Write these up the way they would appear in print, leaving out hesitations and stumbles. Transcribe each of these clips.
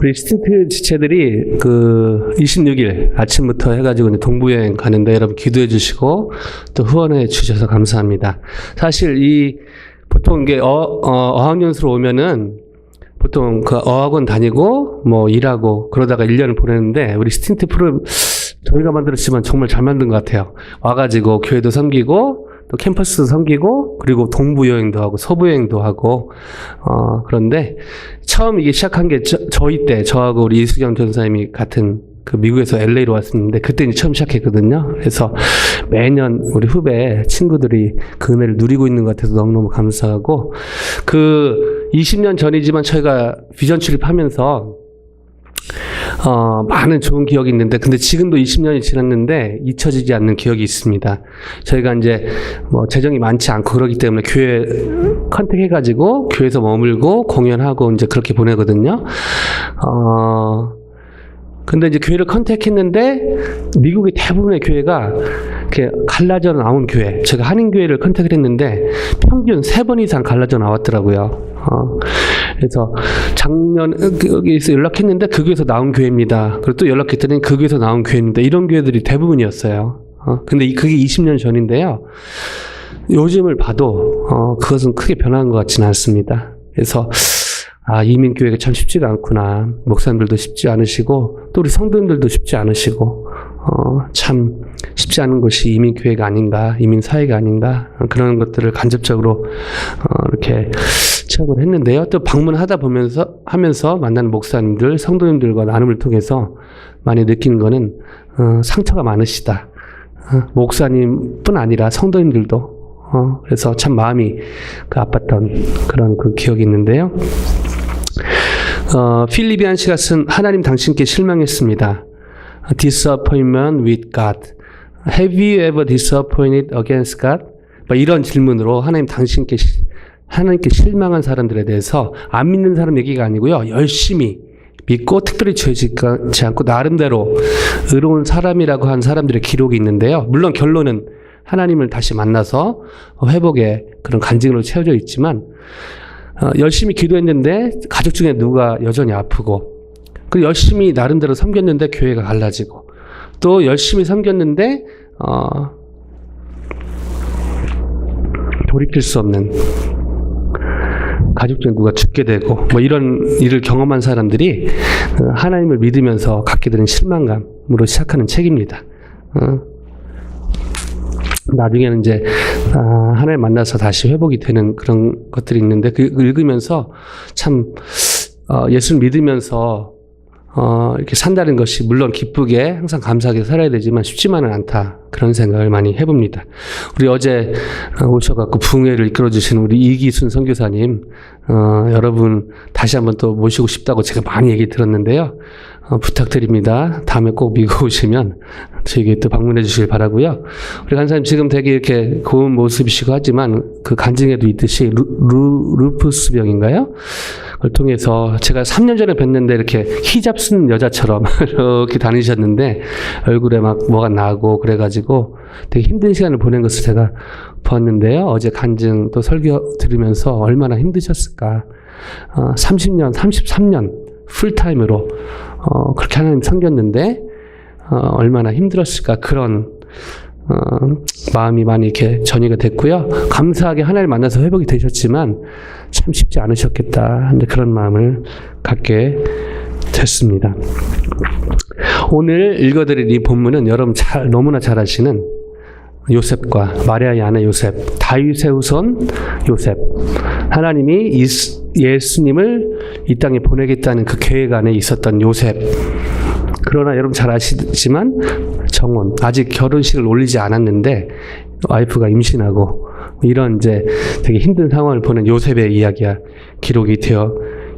우리 스틴트 지체들이 그 26일 아침부터 해가지고 이제 동부여행 가는데 여러분 기도해 주시고 또 후원해 주셔서 감사합니다. 사실 이 보통 이게 어학연수로 오면은 보통 그 어학원 다니고 뭐 일하고 그러다가 1년을 보내는데 우리 스틴트 프로 저희가 만들었지만 정말 잘 만든 것 같아요. 와가지고 교회도 섬기고 또 캠퍼스도 섬기고 그리고 동부 여행도 하고 서부 여행도 하고 그런데 처음 이게 시작한 게 저희 때 저하고 우리 이수경 전사님이 같은 그 미국에서 LA로 왔었는데 그때 이제 처음 시작했거든요. 그래서 매년 우리 후배 친구들이 그 은혜를 누리고 있는 것 같아서 너무너무 감사하고 그 20년 전이지만 저희가 비전 출입하면서 많은 좋은 기억이 있는데 근데 지금도 20년이 지났는데 잊혀지지 않는 기억이 있습니다. 저희가 이제 뭐 재정이 많지 않고 그러기 때문에 교회 컨택해가지고 교회에서 머물고 공연하고 이제 그렇게 보내거든요. 근데 이제 교회를 컨택했는데 미국의 대부분의 교회가 이렇게 갈라져 나온 교회, 제가 한인교회를 컨택을 했는데 평균 3번 이상 갈라져 나왔더라고요. 그래서 작년 여기서 연락했는데 그 교회에서 나온 교회입니다. 그리고 또 연락했더니 그 교회에서 나온 교회입니다. 이런 교회들이 대부분이었어요. 근데 그게 20년 전인데요. 요즘을 봐도 그것은 크게 변한 것 같지는 않습니다. 그래서 이민교회가 참 쉽지가 않구나. 목사님들도 쉽지 않으시고 또 우리 성도님들도 쉽지 않으시고 참 쉽지 않은 것이 이민교회가 아닌가, 이민사회가 아닌가 그런 것들을 간접적으로 이렇게 체험을 했는데요. 또 방문하다 하면서 만나는 목사님들, 성도님들과 나눔을 통해서 많이 느끼는 거는 상처가 많으시다. 목사님뿐 아니라 성도님들도 그래서 참 마음이 아팠던 그런 그 기억이 있는데요. 필리비안 씨가 쓴 하나님 당신께 실망했습니다. Disappointment with God. Have you ever disappointed against God? 이런 질문으로 하나님께 실망한 사람들에 대해서 안 믿는 사람 얘기가 아니고요. 열심히 믿고 특별히 죄짓지 않고 나름대로 의로운 사람이라고 한 사람들의 기록이 있는데요. 물론 결론은 하나님을 다시 만나서 회복의 그런 간증으로 채워져 있지만 열심히 기도했는데 가족 중에 누가 여전히 아프고 그리고 열심히 나름대로 섬겼는데 교회가 갈라지고 또 열심히 섬겼는데 돌이킬 수 없는 가족 중에 누가 죽게 되고 뭐 이런 일을 경험한 사람들이 하나님을 믿으면서 갖게 되는 실망감으로 시작하는 책입니다. 나중에는 이제 하나님 만나서 다시 회복이 되는 그런 것들이 있는데 그 읽으면서 참 예수를 믿으면서 이렇게 산다는 것이 물론 기쁘게 항상 감사하게 살아야 되지만 쉽지만은 않다 그런 생각을 많이 해봅니다. 우리 어제 오셔갖고 부흥회를 이끌어주신 우리 이기순 선교사님 여러분 다시 한번 또 모시고 싶다고 제가 많이 얘기 들었는데요. 부탁드립니다. 다음에 꼭 미국 오시면 저에게 또 방문해 주시길 바라고요. 우리 간사님 지금 되게 이렇게 고운 모습이시고 하지만 그 간증에도 있듯이 루푸스 병인가요? 그걸 통해서 제가 3년 전에 뵀는데 이렇게 히잡 쓴 여자처럼 이렇게 다니셨는데 얼굴에 막 뭐가 나고 그래가지고 되게 힘든 시간을 보낸 것을 제가 보았는데요. 어제 간증 또 설교 들으면서 얼마나 힘드셨을까. 30년, 33년 풀타임으로 그렇게 하나님 섬겼는데 얼마나 힘들었을까 그런 마음이 많이 이렇게 전이가 됐고요. 감사하게 하나님 만나서 회복이 되셨지만 참 쉽지 않으셨겠다 하는 그런 마음을 갖게 됐습니다. 오늘 읽어드릴 이 본문은 여러분 너무나 잘 아시는 요셉과 마리아의 아내 요셉, 다윗의 후손 요셉. 하나님이 예수님을 이 땅에 보내겠다는 그 계획 안에 있었던 요셉. 그러나 여러분 잘 아시지만 정혼, 아직 결혼식을 올리지 않았는데 와이프가 임신하고 이런 이제 되게 힘든 상황을 보낸 요셉의 이야기가 기록이 되어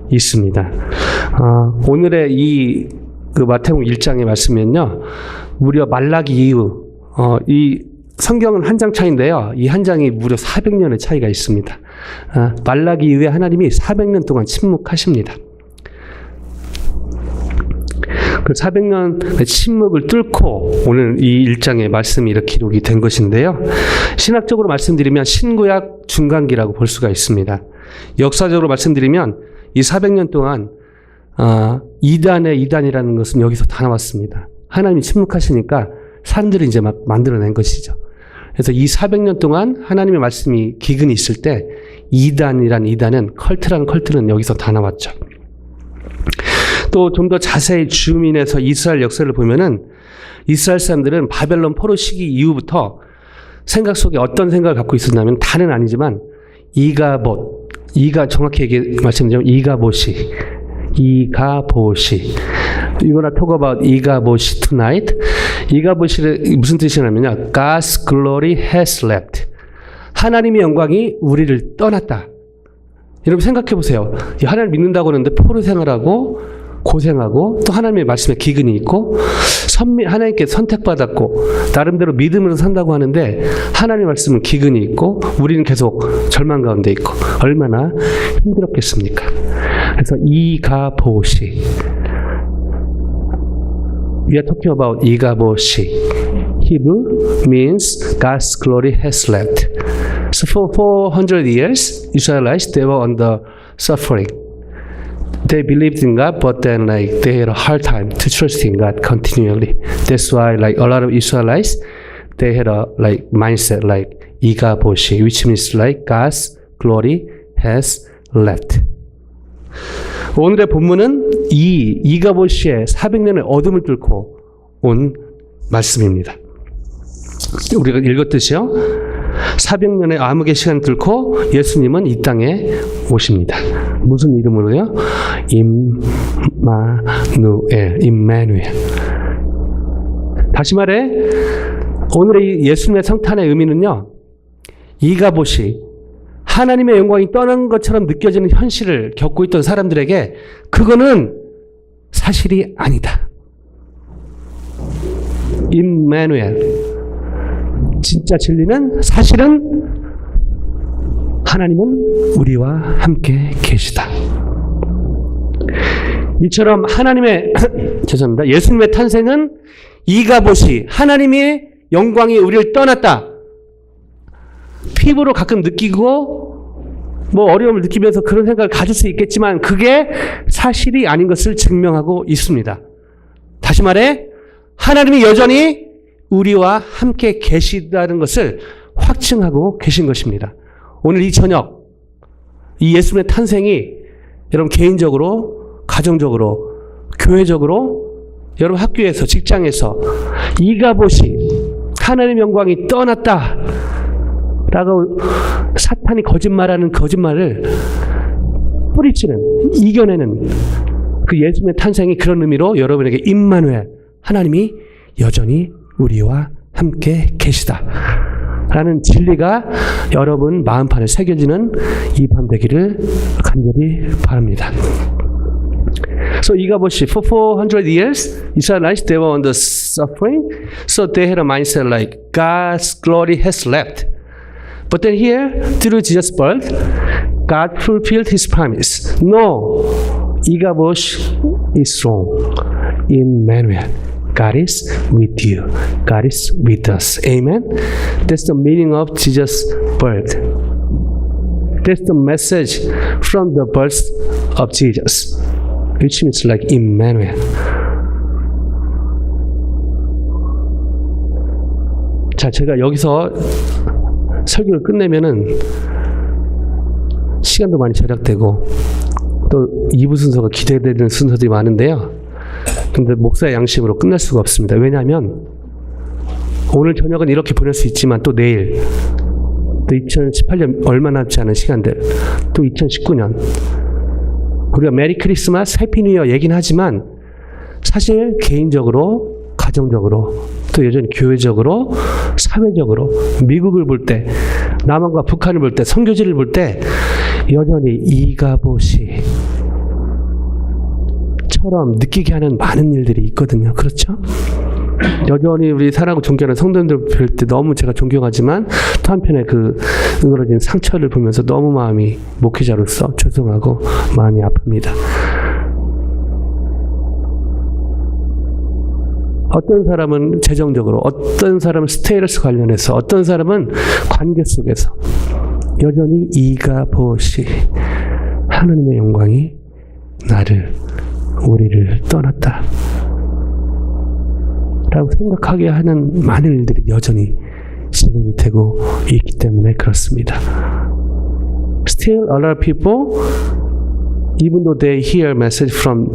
있습니다. 오늘의 그 마태복음 1장의 말씀은요, 무려 말라기 이후 이 성경은 한 장 차이인데요. 이 한 장이 무려 400년의 차이가 있습니다. 말라기 이후에 하나님이 400년 동안 침묵하십니다. 그 400년의 침묵을 뚫고 오늘 이 1장의 말씀이 이렇게 기록이 된 것인데요. 신학적으로 말씀드리면 신구약 중간기라고 볼 수가 있습니다. 역사적으로 말씀드리면 이 400년 동안 이단의 이단이라는 것은 여기서 다 나왔습니다. 하나님이 침묵하시니까 사람들이 이제 막 만들어낸 것이죠. 그래서 이 400년 동안 하나님의 말씀이 기근이 있을 때 이단이란 이단은 컬트라는 컬트는 여기서 다 나왔죠. 또 좀 더 자세히 줌인해서 이스라엘 역사를 보면은 이스라엘 사람들은 바벨론 포로 시기 이후부터 생각 속에 어떤 생각을 갖고 있었냐면 다는 아니지만 정확히 말씀드리면 이가봇이 You wanna talk about 이가봇이 tonight? 이가봇이 무슨 뜻이냐면요. God's glory has left. 하나님의 영광이 우리를 떠났다. 여러분 생각해 보세요. 하나님 믿는다고 하는데 포로 생활하고 고생하고 또 하나님의 말씀에 기근이 있고 하나님께 선택받았고 나름대로 믿음으로 산다고 하는데 하나님의 말씀은 기근이 있고 우리는 계속 절망 가운데 있고 얼마나 힘들었겠습니까? 그래서 이가봇이 We are talking about 이가봇이 Hebrew means God's glory has left. So for 400 years, Israelites, they were under suffering. They believed in God, but then they had a hard time to trust in God continually. That's why a lot of Israelites, they had a mindset 이가봇이, which means God's glory has left. 오늘의 본문은 이가봇이의 400년의 어둠을 뚫고 온 말씀입니다. 우리가 읽었듯이요. 400년의 암흑의 시간을 뚫고 예수님은 이 땅에 오십니다. 무슨 이름으로요? 임마누엘. 다시 말해 오늘의 예수님의 성탄의 의미는요. 이가봇이 하나님의 영광이 떠난 것처럼 느껴지는 현실을 겪고 있던 사람들에게 그거는 사실이 아니다. 임마누엘. 진짜 진리는 사실은 하나님은 우리와 함께 계시다. 이처럼 하나님의 죄송합니다. 예수님의 탄생은 이가봇이 하나님의 영광이 우리를 떠났다. 피부로 가끔 느끼고 어려움을 느끼면서 그런 생각을 가질 수 있겠지만 그게 사실이 아닌 것을 증명하고 있습니다. 다시 말해 하나님이 여전히 우리와 함께 계시다는 것을 확증하고 계신 것입니다. 오늘 이 저녁 이 예수님의 탄생이 여러분 개인적으로, 가정적으로, 교회적으로, 여러분 학교에서, 직장에서 이가봇이 하나님의 영광이 떠났다 라고 사탄이 거짓말하는 거짓말을 뿌리치는, 이겨내는 그 예수님의 탄생이 그런 의미로 여러분에게 임마누엘, 하나님이 여전히 우리와 함께 계시다 라는 진리가 여러분 마음판에 새겨지는 이 밤 되기를 간절히 바랍니다. So 이가봇이 for 400 years Israelites they were under suffering, so they had a mindset like God's glory has left. But then here through Jesus' birth, God fulfilled His promise. No, 이가봇 is wrong. Emmanuel. God is with you. God is with us. Amen? That's the meaning of Jesus' birth. That's the message from the birth of Jesus, which means like Emmanuel. 자, 제가 여기서 설교를 끝내면은 시간도 많이 절약되고 또 2부 순서가 기대되는 순서들이 많은데요. 근데 목사의 양심으로 끝날 수가 없습니다. 왜냐하면 오늘 저녁은 이렇게 보낼 수 있지만 또 내일 또 2018년 얼마 남지 않은 시간들 또 2019년 우리가 메리 크리스마스 해피 뉴 이어 얘기는 하지만 사실 개인적으로 가정적으로 또 여전히 교회적으로 사회적으로 미국을 볼 때 남한과 북한을 볼 때 선교지를 볼 때 여전히 이가봇이 처럼 느끼게 하는 많은 일들이 있거든요. 그렇죠? 여전히 우리 사랑하고 존경하는 성도님들 볼 때 너무 제가 존경하지만 또 한편에 그 응어러진 상처를 보면서 너무 마음이 목회자로서 죄송하고 마음이 아픕니다. 어떤 사람은 재정적으로, 어떤 사람은 스테이러스 관련해서, 어떤 사람은 관계 속에서 여전히 이가봇이 하나님의 영광이 나를 우리를 떠났다 라고 생각하게 하는 많은 일들이 여전히 진행이 되고 있기 때문에 그렇습니다. Still a lot of people, even though they hear a message from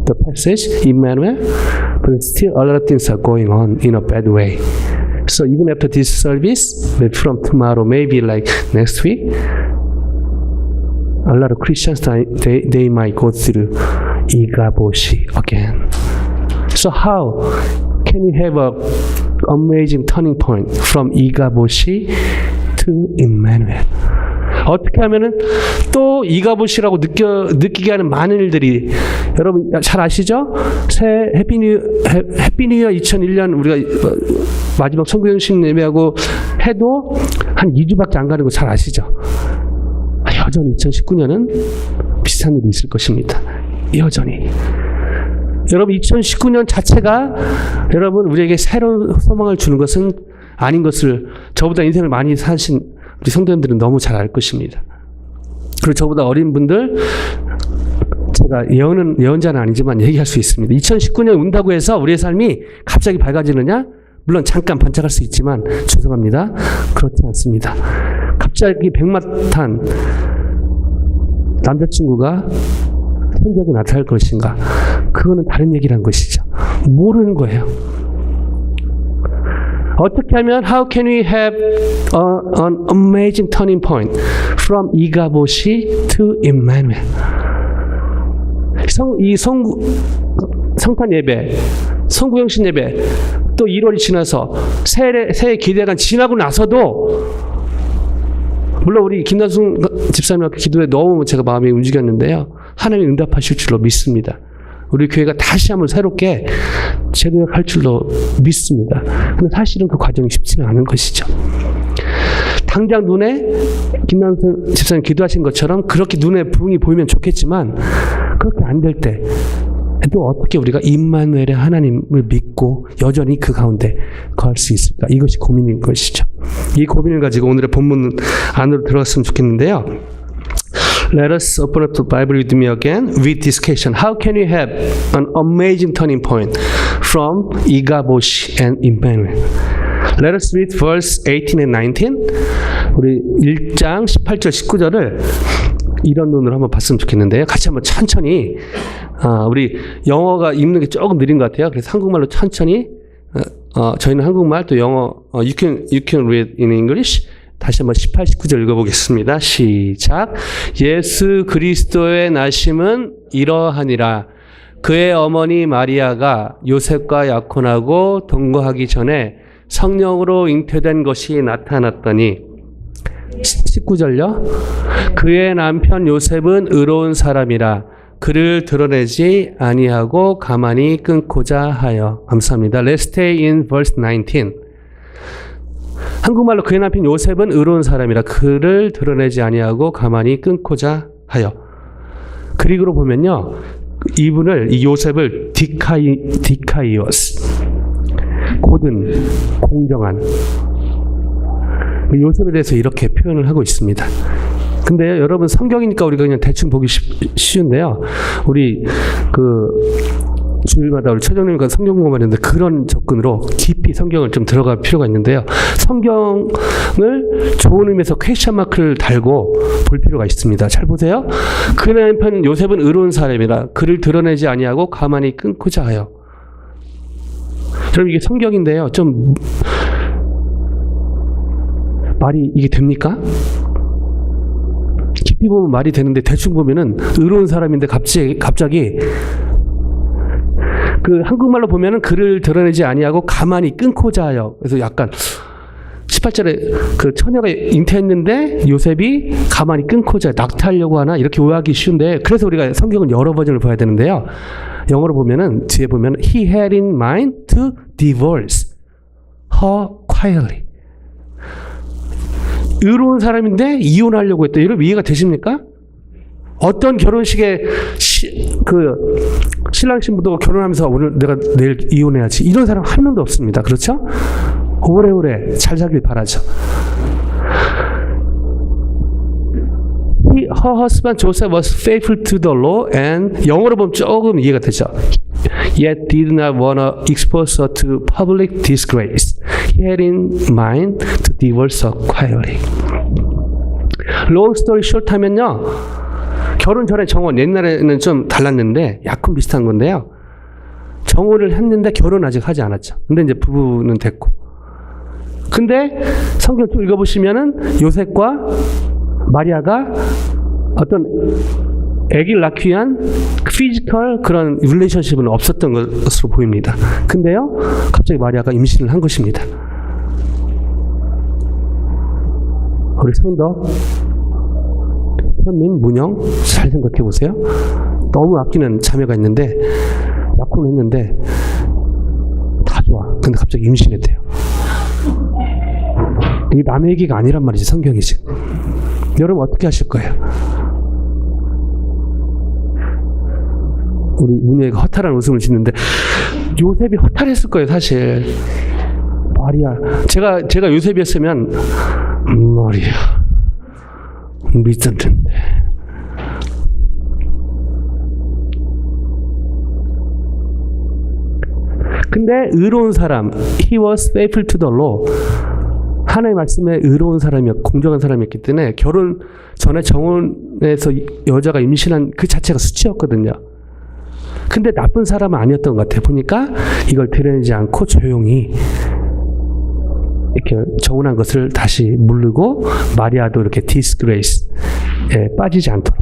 the passage, Emmanuel, but still a lot of things are going on in a bad way. So even after this service, maybe from tomorrow, maybe like next week, a lot of Christians, they might go through Igaboshi again. So how can you have an amazing turning point from Igaboshi to Emmanuel? 어떻게 하면은 또 이가보시라고 느끼게 하는 많은 일들이 여러분 잘 아시죠? 새 해피 뉴 이어 2001년 우리가 마지막 성교영신 예배하고 해도 한 2주밖에 안 가는 거 잘 아시죠? 여전히 2019년은 비슷한 일이 있을 것입니다. 여전히. 여러분 2019년 자체가 여러분 우리에게 새로운 소망을 주는 것은 아닌 것을 저보다 인생을 많이 사신 우리 성도님들은 너무 잘 알 것입니다. 그리고 저보다 어린 분들 제가 예언자는 아니지만 얘기할 수 있습니다. 2019년 온다고 해서 우리의 삶이 갑자기 밝아지느냐? 물론 잠깐 반짝할 수 있지만 죄송합니다. 그렇지 않습니다. 갑자기 백마탄 남자친구가 성격이 나타날 것인가? 그거는 다른 얘기란 것이죠. 모르는 거예요. 어떻게 하면 how can we have an amazing turning point from 이가보시 to Emmanuel? 성탄 예배, 성구영신 예배, 또 1월이 지나서 새해 기대가 지나고 나서도 물론 우리 김나순 집사님과 기도에 너무 제가 마음이 움직였는데요. 하나님이 응답하실 줄로 믿습니다. 우리 교회가 다시 한번 새롭게 재도약할 줄로 믿습니다. 근데 사실은 그 과정이 쉽지는 않은 것이죠. 당장 눈에 김남순 집사님 기도하신 것처럼 그렇게 눈에 부흥이 보이면 좋겠지만 그렇게 안 될 때 또 어떻게 우리가 임마누엘의 하나님을 믿고 여전히 그 가운데 거할 수 있을까? 이것이 고민인 것이죠. 이 고민을 가지고 오늘의 본문 안으로 들어갔으면 좋겠는데요. Let us open up the Bible with me again with this question. How can you have an amazing turning point from Igabosh and Emmanuel? Let us read verse 18 and 19. 우리 1장 18절 19절을 이런 눈으로 한번 봤으면 좋겠는데요. 같이 한번 천천히 우리 영어가 읽는 게 조금 느린 것 같아요. 그래서 한국말로 천천히 저희는 한국말 또 영어 you can read in English. 다시 한번 18, 19절 읽어보겠습니다. 시작. 예수 그리스도의 나심은 이러하니라. 그의 어머니 마리아가 요셉과 약혼하고 동거하기 전에 성령으로 잉태된 것이 나타났더니 19절요. 그의 남편 요셉은 의로운 사람이라 그를 드러내지 아니하고 가만히 끊고자 하여. 감사합니다. Let's stay in verse 19. 한국말로 그의 남편 요셉은 의로운 사람이라 그를 드러내지 아니하고 가만히 끊고자 하여. 그리그로 보면요, 이 요셉을 디카이오스, 고든, 공정한, 요셉에 대해서 이렇게 표현을 하고 있습니다. 근데 여러분 성경이니까 우리가 그냥 대충 보기 쉬운데요. 우리 주일마다 우리 최정님과 성경 공부를 했는데 그런 접근으로 깊이 성경을 좀 들어갈 필요가 있는데요. 성경을 좋은 의미에서 퀘스천 마크를 달고 볼 필요가 있습니다. 잘 보세요. 그의 남편 요셉은 의로운 사람이라 그를 드러내지 아니하고 가만히 끊고자 하여. 여러분 이게 성경인데요. 좀 말이 이게 됩니까? 깊이 보면 말이 되는데 대충 보면은 의로운 사람인데 갑자기 그 한국말로 보면은 그를 드러내지 아니하고 가만히 끊고자 하여. 그래서 약간 18절에 그 처녀가 잉태했는데 요셉이 가만히 끊고자 하여, 낙태하려고 하나 이렇게 오해하기 쉬운데, 그래서 우리가 성경은 여러 버전을 봐야 되는데요. 영어로 보면은 뒤에 보면 he had in mind to divorce her quietly. 의로운 사람인데 이혼하려고 했다. 여러분 이해가 되십니까? 어떤 결혼식에 신랑 신부도 결혼하면서 오늘 내가 내일 이혼해야지 이런 사람 한 명도 없습니다. 그렇죠? 오래오래 잘 살길 바라죠. He her husband Joseph was faithful to the law and 영어로 보면 조금 이해가 되죠. Yet did not want to expose her to public disgrace. He had in mind to divorce her quietly. Long story short 하면요. 결혼 전에 정혼, 옛날에는 좀 달랐는데 약간 비슷한 건데요. 정혼을 했는데 결혼 아직 하지 않았죠. 근데 이제 부부는 됐고. 근데 성경 또 읽어보시면은 요셉과 마리아가 어떤 아기를 낳기 위한 피지컬 그런 릴레이션십은 없었던 것으로 보입니다. 근데요, 갑자기 마리아가 임신을 한 것입니다. 우리 성도 현민, 문영 잘 생각해 보세요. 너무 아끼는 자매가 있는데 약혼을 했는데 다 좋아. 근데 갑자기 임신했대요. 이게 남의 얘기가 아니란 말이지, 성경이지. 여러분 어떻게 하실 거예요? 우리 문영이가 허탈한 웃음을 짓는데 요셉이 허탈했을 거예요, 사실. 마리아, 제가 요셉이었으면 마리아 믿을 텐데. 근데 의로운 사람, he was faithful to the law. 하나님의 말씀에 의로운 사람이었고 공정한 사람이었기 때문에 결혼 전에 정혼에서 여자가 임신한 그 자체가 수치였거든요. 근데 나쁜 사람은 아니었던 것 같아요. 보니까 이걸 드러내지 않고 조용히 이렇게 정혼한 것을 다시 물르고 마리아도 이렇게 디스그레이스에 빠지지 않도록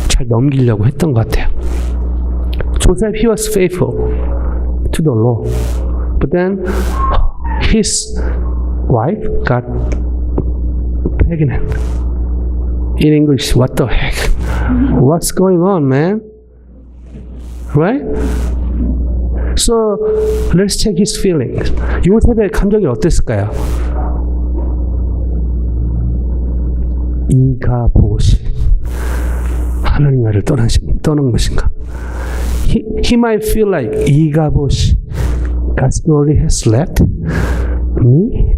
잘 넘기려고 했던 것 같아요. 조셉, he was faithful to the law, but then his wife got pregnant. In English, what the heck? What's going on, man? Right? So let's check his feelings. 요셉의 감정이 어땠을까요? 이가 보시 하나님 나를 떠난 것인가? He might feel like 이가 보시 God's glory has left me.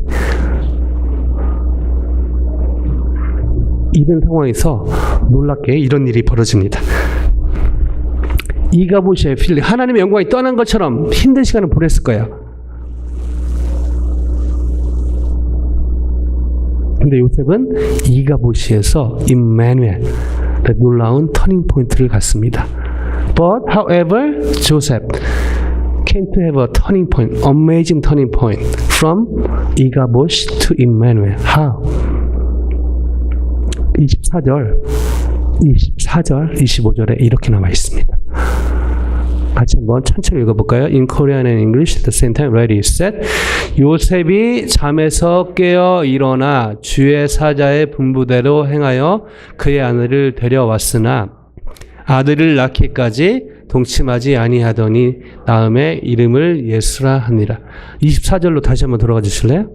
이런 상황에서 놀랍게 이런 일이 벌어집니다. 이가보시의 필리, 하나님의 영광이 떠난 것처럼 힘든 시간을 보냈을 거예요. 근데 요셉은 이가보시에서 임마누엘, 놀라운 터닝 포인트를 갖습니다. But however, Joseph came to have a turning point, amazing turning point from 이가보시 to Emmanuel. How? 24절, 25절에 이렇게 나와 있습니다. 같이 한번 천천히 읽어볼까요? In Korean and English at the same time. Ready, set. 요셉이 잠에서 깨어 일어나 주의 사자의 분부대로 행하여 그의 아내를 데려왔으나 아들을 낳기까지 동침하지 아니하더니 다음에 이름을 예수라 하니라. 24절로 다시 한번 돌아가 주실래요?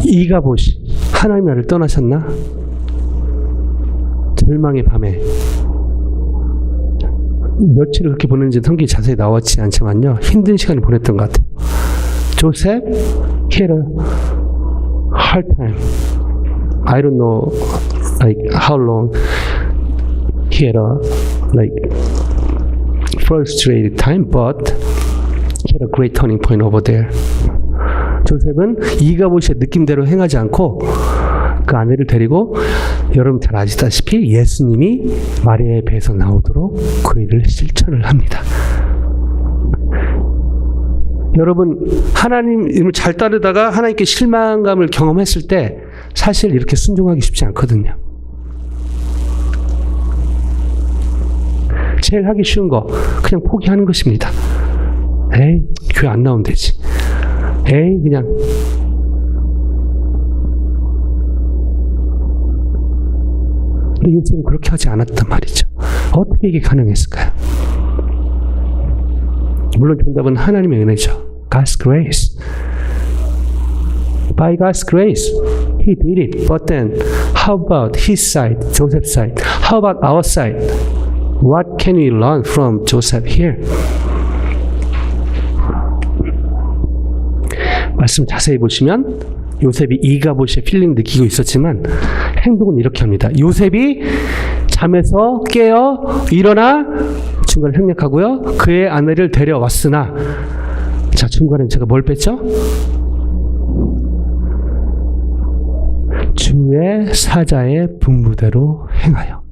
이가보시, 하나님 나를 떠나셨나? 절망의 밤에 며칠을 그렇게 보냈는지 성경이 자세히 나왔지 않지만요, 힘든 시간을 보냈던 것 같아요. 조셉, he had a hard time. I don't know like how long he had a like frustrated time, but he had a great turning point over there. 조셉은 이가보시의 느낌대로 행하지 않고 그 아내를 데리고, 여러분 잘 아시다시피 예수님이 마리아의 배에서 나오도록 그 일을 실천을 합니다. 여러분, 하나님을 잘 따르다가 하나님께 실망감을 경험했을 때 사실 이렇게 순종하기 쉽지 않거든요. 제일 하기 쉬운 거 그냥 포기하는 것입니다. 에이, 교회 안 나오면 되지. 에이, 그냥. 근데 요즘은 그렇게 하지 않았단 말이죠. 어떻게 이게 가능했을까요? 물론 정답은 하나님의 은혜죠. God's grace. By God's grace, He did it. But then, how about His side, Joseph's side? How about our side? What can we learn from Joseph here? 말씀 자세히 보시면 요셉이 이가봇의 필링 느끼고 있었지만 행동은 이렇게 합니다. 요셉이 잠에서 깨어 일어나 중간에 생략하고요. 그의 아내를 데려왔으나, 자, 중간에 제가 뭘 뺐죠? 주의 사자의 분부대로 행하여.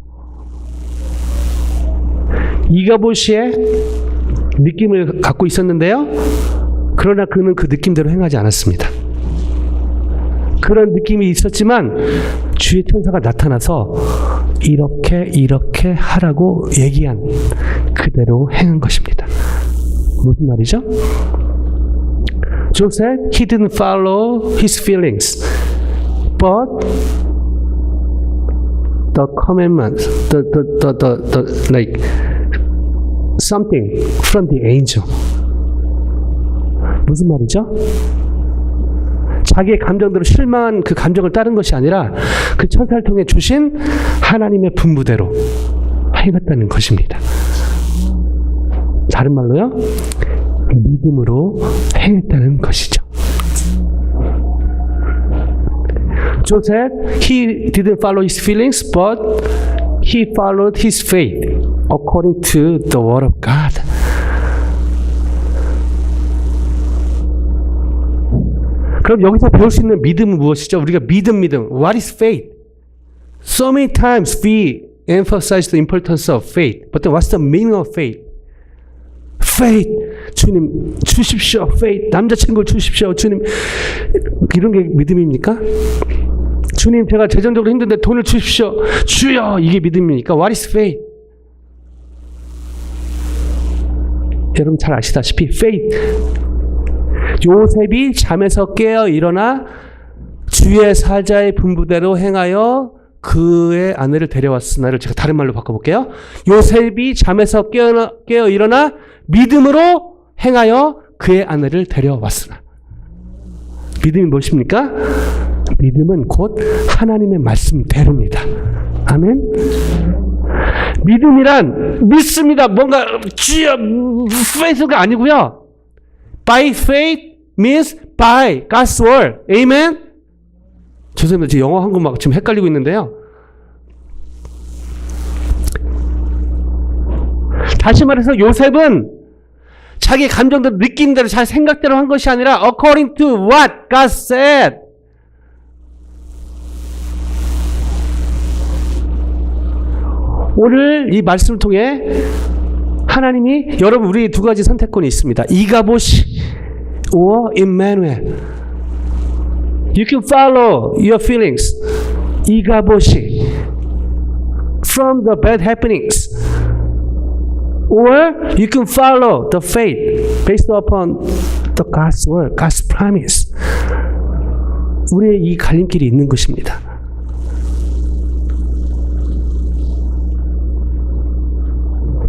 이가봇의 느낌을 갖고 있었는데요. 그러나 그는 그 느낌대로 행하지 않았습니다. 그런 느낌이 있었지만 주의 천사가 나타나서 이렇게 하라고 얘기한 그대로 행한 것입니다. 무슨 말이죠? Joseph, he didn't follow his feelings, but the commandments, the like something from the angel. 무슨 말이죠? 자기의 감정대로 실망한 그 감정을 따른 것이 아니라 그 천사를 통해 주신 하나님의 분부대로 행했다는 것입니다. 다른 말로요, 믿음으로 행했다는 것이죠. Joseph, he didn't follow his feelings, but he followed his faith according to the word of God. 그럼 여기서 배울 수 있는 믿음은 무엇이죠? 우리가 믿음. What is faith? So many times we emphasize the importance of faith. But then what's the meaning of faith? Faith. 주님 주십시오. Faith. 남자친구를 주십시오. 주님. 이런 게 믿음입니까? 주님, 제가 재정적으로 힘든데 돈을 주십시오. 주여. 이게 믿음입니까? What is faith? 여러분 잘 아시다시피 faith. 요셉이 잠에서 깨어 일어나 주의 사자의 분부대로 행하여 그의 아내를 데려왔으나를 제가 다른 말로 바꿔볼게요. 요셉이 잠에서 깨어 일어나 믿음으로 행하여 그의 아내를 데려왔으나. 믿음이 무엇입니까? 믿음은 곧 하나님의 말씀대로입니다. 아멘. 믿음이란 믿습니다. 뭔가 주여 faith가 아니고요. By faith means by God's word. Amen? 죄송합니다. 지금 영어 한국 막 지금 헷갈리고 있는데요. 다시 말해서 요셉은 자기 감정대로 느낀 대로 잘 생각대로 한 것이 아니라 according to what God said. 오늘 이 말씀을 통해 하나님이 여러분 우리 두 가지 선택권이 있습니다. 이가봇 or Emmanuel. You can follow your feelings. 이가봇 from the bad happenings. Or you can follow the faith based upon the God's word, God's promise. 우리의 이 갈림길이 있는 것입니다.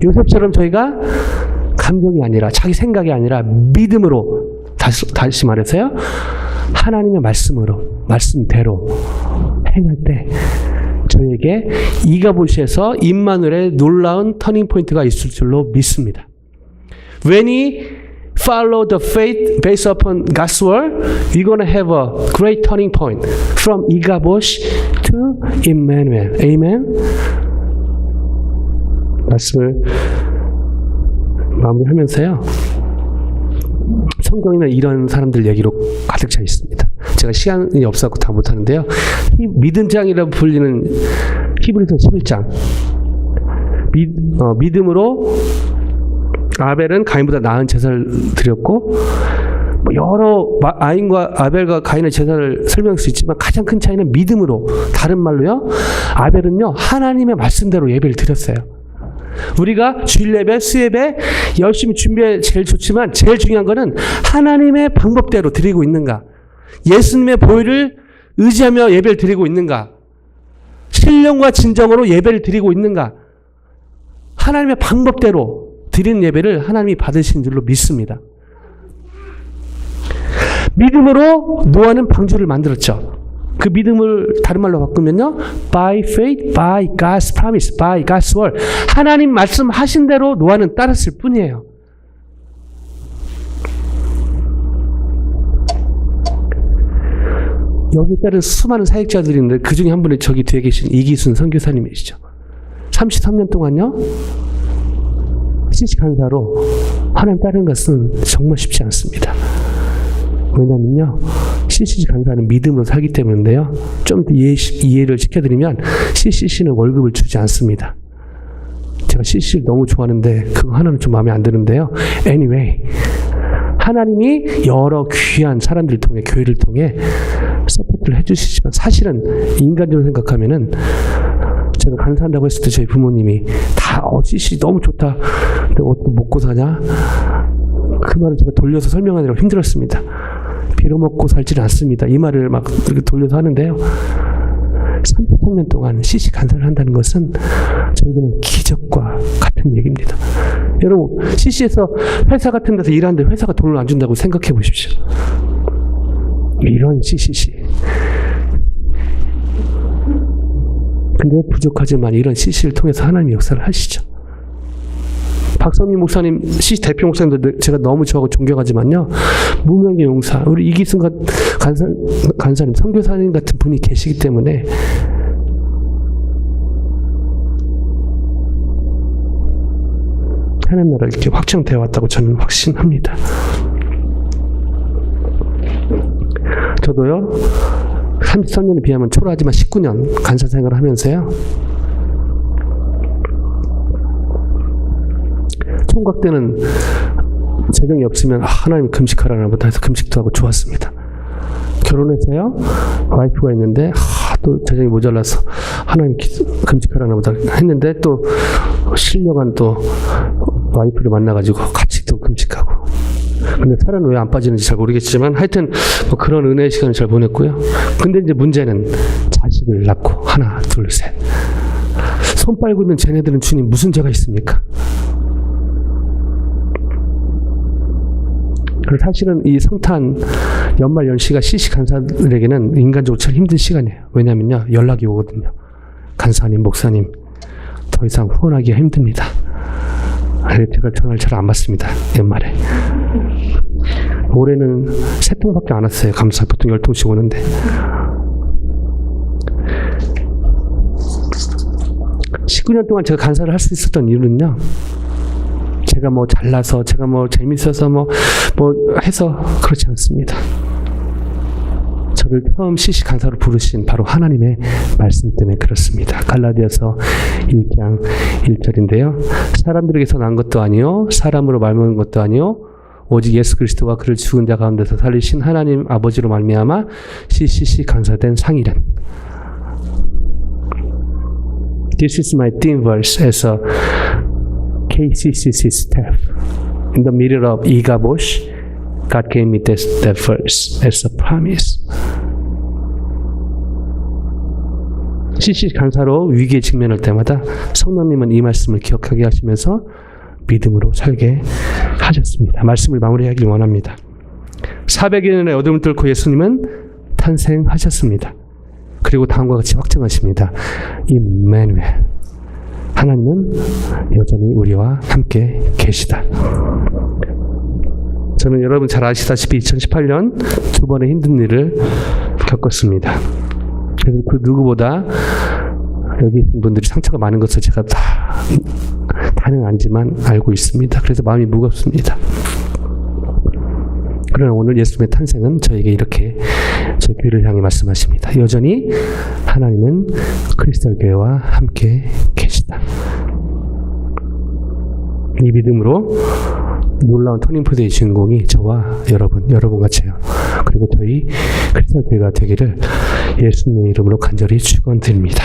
요셉처럼 저희가 감정이 아니라 자기 생각이 아니라 믿음으로 다시 말해서요. 하나님의 말씀대로 행할 때 저에게 이가봇에서 임마누엘의 놀라운 터닝 포인트가 있을 줄로 믿습니다. When we follow the faith based upon God's word, we're going to have a great turning point from 이가봇 to Emmanuel. Amen. 말씀을 마무리하면서요. 성경에는 이런 사람들 얘기로 가득 차 있습니다. 제가 시간이 없어서 다 못하는데요. 믿음 장이라고 불리는 히브리서 11장. 믿음으로 아벨은 가인보다 나은 제사를 드렸고, 여러 아벨과 가인의 제사를 설명할 수 있지만 가장 큰 차이는 믿음으로. 다른 말로요, 아벨은요 하나님의 말씀대로 예배를 드렸어요. 우리가 주일 예배, 수예배 열심히 준비해 제일 좋지만 제일 중요한 거는 하나님의 방법대로 드리고 있는가, 예수님의 보혈을 의지하며 예배를 드리고 있는가, 신령과 진정으로 예배를 드리고 있는가, 하나님의 방법대로 드리는 예배를 하나님이 받으신 줄로 믿습니다. 믿음으로 노아는 방주를 만들었죠. 그 믿음을 다른 말로 바꾸면요, by faith, by God's promise, by God's word. 하나님 말씀하신 대로 노아는 따랐을 뿐이에요. 여기 따른 수많은 사역자들이 있는데 그 중에 한 분이 저기 뒤에 계신 이기순 선교사님이시죠. 33년 동안요, CC 간사로 하나님 따르는 것은 정말 쉽지 않습니다. 왜냐면요, CCC 간사는 믿음으로 살기 때문인데요. 좀 더 이해를 시켜드리면, CCC는 월급을 주지 않습니다. 제가 CCC를 너무 좋아하는데 그거 하나는 좀 마음에 안 드는데요. Anyway, 하나님이 여러 귀한 사람들을 통해, 교회를 통해 서포트를 해주시지만, 사실은 인간적으로 생각하면은, 제가 간사한다고 했을 때 저희 부모님이 다 CC 너무 좋다, 근데 어떻게 먹고 사냐, 그 말을 제가 돌려서 설명하느라고 힘들었습니다. 빌어먹고 살지는 않습니다. 이 말을 막 이렇게 돌려서 하는데요, 33년 동안 CC 간사를 한다는 것은 저희들은 기적과 같은 얘기입니다. 여러분, CC에서 회사 같은 데서 일하는데 회사가 돈을 안 준다고 생각해 보십시오. 이런 CCC. 근데 부족하지만 이런 CC를 통해서 하나님의 역사를 하시죠. 박선미 목사님, CC 대표 목사님도 제가 너무 좋아하고 존경하지만요, 무명의 용사, 우리 이기순 간사님, 선교사님 같은 분이 계시기 때문에 하나님 나라가 이렇게 확장되어 왔다고 저는 확신합니다. 저도요, 33년에 비하면 초라하지만 19년 간사 생활을 하면서요, 총각 때는 재정이 없으면 하나님 금식하라는 것부터 해서 금식도 하고 좋았습니다. 결혼해서요, 와이프가 있는데 또 재정이 모자라서 하나님 금식하라는 것부터 했는데, 또 신령한 또 와이프를 만나가지고 같이 또 금식하고. 근데 살은 왜 안 빠지는지 잘 모르겠지만 하여튼 뭐 그런 은혜의 시간을 잘 보냈고요. 근데 이제 문제는 자식을 낳고 하나, 둘, 셋. 손 빨고 있는 쟤네들은 주님 무슨 죄가 있습니까? 사실은 이 성탄 연말 연시가 CC 간사들에게는 인간적으로 참 힘든 시간이에요. 왜냐면요, 연락이 오거든요. 간사님, 목사님, 더 이상 후원하기가 힘듭니다. 제가 전화를 잘 안 받습니다. 연말에. 올해는 3통밖에 안 왔어요. 감사 보통 10통씩 오는데. (19년) 동안 제가 간사를 할 수 있었던 이유는요, 제가 뭐 잘나서, 제가 뭐 재밌어서 뭐 해서 그렇지 않습니다. 저를 처음 CC 간사로 부르신 바로 하나님의 말씀 때문에 그렇습니다. 갈라디아서 1장 1절인데요. 사람들에게서 난 것도 아니요, 사람으로 말미암은 것도 아니요, 오직 예수 그리스도와 그를 죽은 자 가운데서 살리신 하나님 아버지로 말미암아 CCC 간사된 상이란. This is my theme verse as a KCCC staff. In the middle of Igabosh, God gave me that verse as a promise. CC 간사로 위기에 직면할 때마다 성령님은 이 말씀을 기억하게 하시면서 믿음으로 살게 하셨습니다. 말씀을 마무리하길 원합니다. 400여 년의 어둠을 뚫고 예수님은 탄생하셨습니다. 그리고 다음과 같이 확증하십니다. 임마누엘, 하나님은 여전히 우리와 함께 계시다. 저는 여러분 잘 아시다시피 2018년 2번의 힘든 일을 겪었습니다. 그래서 그 누구보다 여기 있는 분들이 상처가 많은 것을 제가 다는 아니지만 알고 있습니다. 그래서 마음이 무겁습니다. 그러나 오늘 예수님의 탄생은 저에게 이렇게 제 교회를 향해 말씀하십니다. 여전히 하나님은 크리스탈 교회와 함께 계시다. 이 믿음으로 놀라운 터닝포인트의 주인공이 저와 여러분 같이요. 그리고 저희 크리스탈 교회가 되기를 예수님의 이름으로 간절히 축원드립니다.